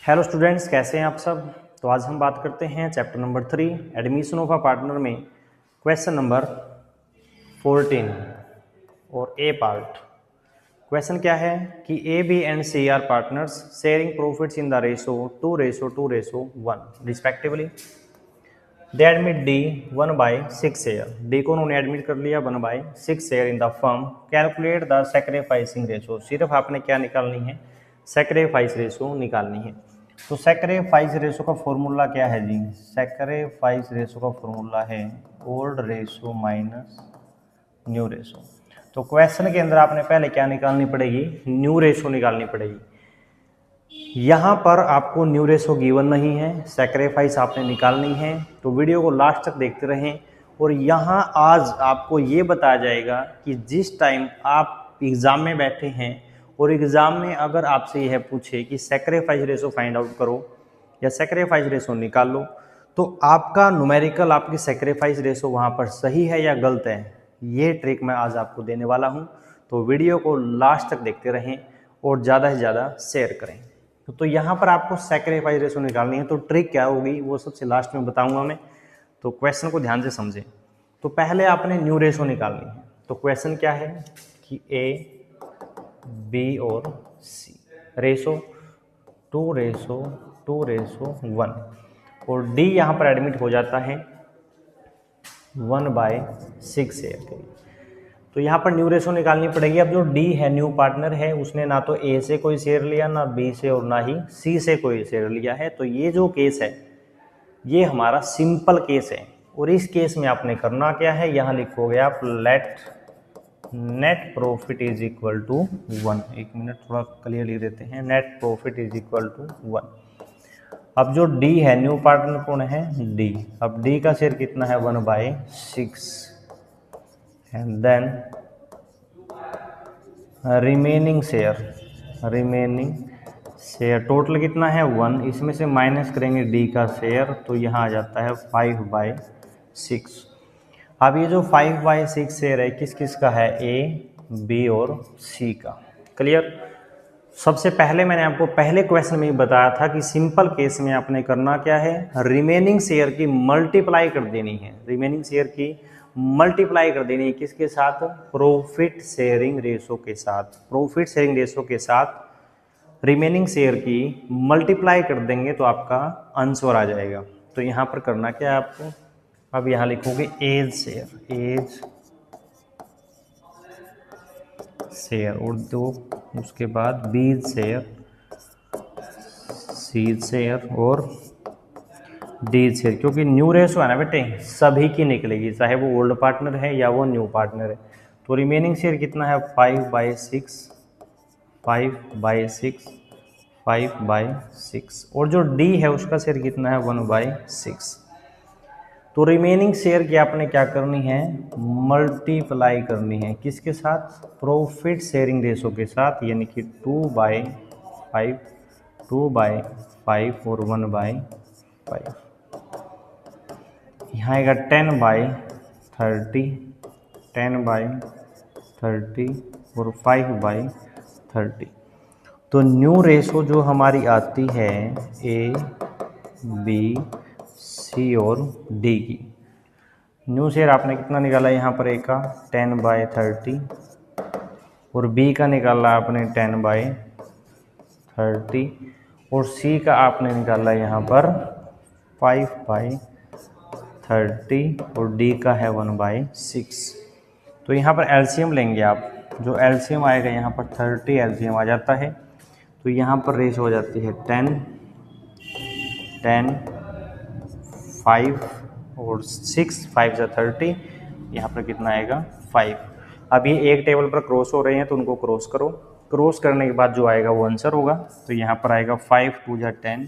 Hello students, कैसे हैं आप सब। तो आज हम बात करते हैं chapter number 3 admission of a partner में क्वेश्चन नंबर 14 और ए पार्ट। क्वेश्चन क्या है कि A B and C are partners sharing profits in the ratio 2:1 respectively. They admit D 1/6 share. D को उन्होंने एडमिट कर लिया 1/6 share in the firm. Calculate the sacrificing ratio. सिर्फ आपने क्या निकालनी है, सैक्रिफाइस रेशो निकालनी है। तो सैक्रिफाइस रेशो का फॉर्मूला क्या है जी? सैक्रिफाइस रेशो का फॉर्मूला है old ratio minus new ratio. तो क्वेश्चन के अंदर आपने पहले क्या निकालनी पड़ेगी? न्यू रेशो निकालनी पड़ेगी। यहाँ पर आपको न्यू रेशो गिवन नहीं है, सैक्रिफाइस आपने निकालनी है। तो वीडियो को लास्ट तक देखते रहें। और यहाँ आज आपको ये बताया जाएगा कि जिस टाइम आप एग्ज़ाम में बैठे हैं और एग्ज़ाम में अगर आपसे यह पूछे कि सैक्रिफाइस रेशो फाइंड आउट करो या सैक्रिफाइस रेशो निकाल लो, तो आपका न्यूमेरिकल, आपकी सैक्रिफाइस रेशो वहाँ पर सही है या गलत है, ये ट्रिक मैं आज आपको देने वाला हूँ। तो वीडियो को लास्ट तक देखते रहें और ज़्यादा से ज़्यादा शेयर करें। तो यहाँ पर आपको सैक्रिफाइस रेशो निकालनी है। तो ट्रिक क्या होगी वो सबसे लास्ट में बताऊंगा मैं। तो क्वेश्चन को ध्यान से समझें। तो पहले आपने न्यू रेशो निकालनी है। तो क्वेश्चन क्या है कि ए बी और सी रेशो 2:1 और डी यहाँ पर एडमिट हो जाता है 1/6 शेयर के लिए। तो यहाँ पर न्यू रेशो निकालनी पड़ेगी। अब जो डी है, न्यू पार्टनर है, उसने ना तो ए से कोई शेयर लिया, ना बी से और ना ही सी से कोई शेयर लिया है। तो ये जो केस है ये हमारा सिंपल केस है। और इस केस में आपने करना क्या है, यहाँ लिखोगे आप let net profit is equal to 1। एक मिनट, थोड़ा क्लियर लिख देते हैं। Net profit is equal to 1। अब जो डी है, न्यू पार्टनर कौन है? डी। अब डी का शेयर कितना है? 1/6 and then remaining share total कितना है? 1। इसमें से माइनस करेंगे डी का शेयर, तो यहाँ आ जाता है 5/6। अब ये जो 5/6 शेयर है किस किस का है? ए, बी और सी का। क्लियर। सबसे पहले मैंने आपको पहले क्वेश्चन में ही बताया था कि सिंपल केस में आपने करना क्या है, रिमेनिंग शेयर की मल्टीप्लाई कर देनी है। रिमेनिंग शेयर की मल्टीप्लाई कर देनी है किसके साथ? प्रॉफिट शेयरिंग रेशो के साथ। प्रॉफिट शेयरिंग रेशो के साथ रिमेनिंग शेयर की मल्टीप्लाई कर देंगे तो आपका आंसर आ जाएगा। तो यहाँ पर करना क्या है आपको? अब यहाँ लिखोगे एज शेयर और दो, उसके बाद बीज शेयर, सी शेयर और डी शेयर। क्योंकि न्यू रेशो है ना बेटे, सभी की निकलेगी, चाहे वो ओल्ड पार्टनर है या वो न्यू पार्टनर है। तो रिमेनिंग शेयर कितना है? 5/6 और जो डी है उसका शेयर कितना है? 1/6। तो रिमेनिंग शेयर की आपने क्या करनी है? मल्टीप्लाई करनी है किसके साथ? प्रॉफिट शेयरिंग रेशो के साथ, यानी कि 2/5 और 1/5। यहाँ आएगा 10/30 और 5/30। तो न्यू रेशो जो हमारी आती है ए, बी, सी और डी की। न्यू शेयर आपने कितना निकाला यहाँ पर? ए का 10/30 और बी का निकाला आपने 10/30 और सी का आपने निकाला यहाँ पर 5/30 और डी का है 1/6। तो यहाँ पर एलसीएम लेंगे आप। जो एलसीएम आएगा यहाँ पर 30 एलसीएम आ जाता है। तो यहाँ पर रेशो हो जाती है 10, 5 और 6, 5 से 30, यहाँ पर कितना आएगा? 5। अब ये एक टेबल पर क्रॉस हो रहे हैं तो उनको क्रॉस करो। क्रॉस करने के बाद जो आएगा वो आंसर होगा। तो यहाँ पर आएगा 5 2 जा 10,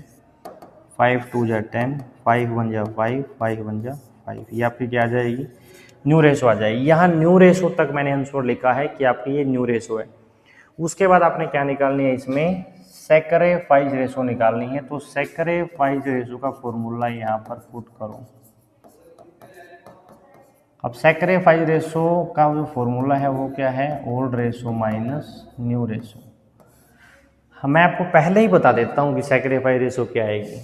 5 2 जा 10, 5 1 जा 5, 5 1 जा 5। ये आपकी क्या आ जाएगी? न्यू रेशो आ जाएगी। यहाँ न्यू रेशो तक मैंने आंसर लिखा है कि आपकी ये न्यू रेशो है। उसके बाद आपने क्या निकालनी है? इसमें सैक्रिफाइस रेशो निकालनी है। तो सैक्रिफाइस रेशो का फॉर्मूला यहाँ पर पुट करो। अब सैक्रिफाइस रेशो का जो फॉर्मूला है वो क्या है? Old ratio minus new ratio. मैं आपको पहले ही बता देता हूँ कि सैक्रिफाइस रेशो क्या आएगी।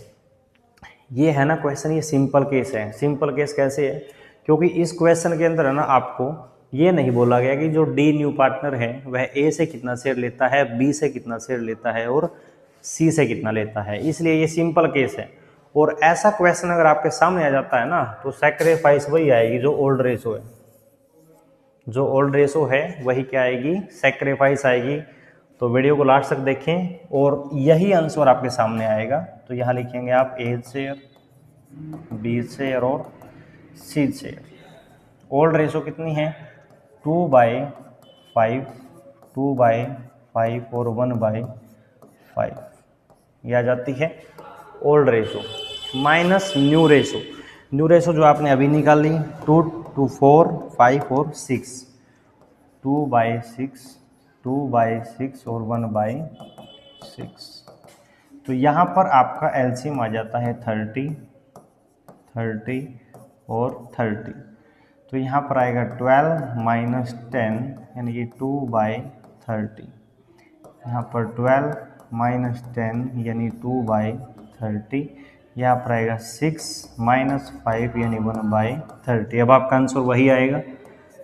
ये है ना क्वेश्चन, ये सिंपल केस है। सिंपल केस कैसे है? क्योंकि इस क्वेश्चन के अंदर है ना आपको ये नहीं बोला गया कि जो डी न्यू पार्टनर है वह ए से कितना शेयर लेता है, बी से कितना शेयर लेता है और सी से कितना लेता है, इसलिए ये सिंपल केस है। और ऐसा क्वेश्चन अगर आपके सामने आ जाता है ना तो सैक्रिफाइस वही आएगी जो ओल्ड रेशो है। जो ओल्ड रेशो है वही क्या आएगी? सैक्रिफाइस आएगी। तो वीडियो को लास्ट तक देखें और यही आंसर आपके सामने आएगा। तो यहाँ लिखेंगे आप ए शेयर, बी शेयर और सी शेयर। ओल्ड रेशो कितनी है? 2/5, 2/5 और 1/5 ये आ जाती है old ratio. Minus new ratio. New ratio जो आपने अभी निकाल ली 2 to 4, 5 और 6, 2/6, 2/6 और 1/6। तो यहाँ पर आपका एलसीएम आ जाता है 30, 30 और 30। तो यहाँ पर आएगा 12 माइनस 10 यानी कि 2/30। यहाँ पर 12 माइनस 10 यानी 2/30। यहाँ पर आएगा 6 माइनस 5 यानी 1/30। अब आपका आंसर वही आएगा।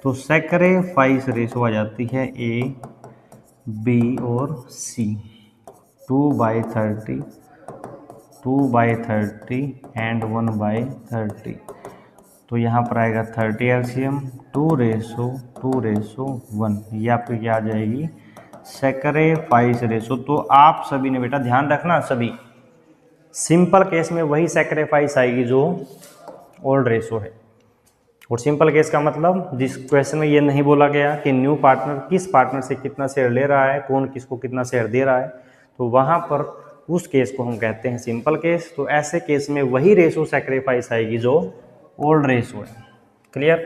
तो सैक्रिफाइस रेशो आ जाती है ए, बी और सी। 2/30, 2/30 एंड 1/30। तो यहाँ पर आएगा 30 एलसीएम, 2:1। ये आपकी क्या आ जाएगी? Sacrifice ratio. तो आप सभी ने बेटा ध्यान रखना, सभी सिंपल केस में वही सैक्रिफाइस आएगी जो ओल्ड रेशो है। और सिंपल केस का मतलब जिस क्वेश्चन में ये नहीं बोला गया कि न्यू पार्टनर किस पार्टनर से कितना शेयर ले रहा है, कौन किसको कितना शेयर दे रहा है, तो वहाँ पर उस केस को हम कहते हैं सिंपल केस। तो ऐसे केस में वही रेशो सैक्रिफाइस आएगी जो ओल्ड रेशो है। क्लियर?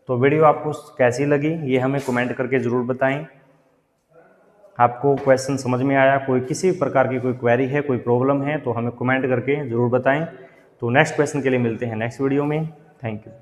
तो वीडियो आपको कैसी लगी ये हमें कमेंट करके ज़रूर बताएं। आपको क्वेश्चन समझ में आया, कोई किसी प्रकार की कोई क्वेरी है, कोई प्रॉब्लम है तो हमें कमेंट करके ज़रूर बताएं। तो नेक्स्ट क्वेश्चन के लिए मिलते हैं नेक्स्ट वीडियो में। Thank you.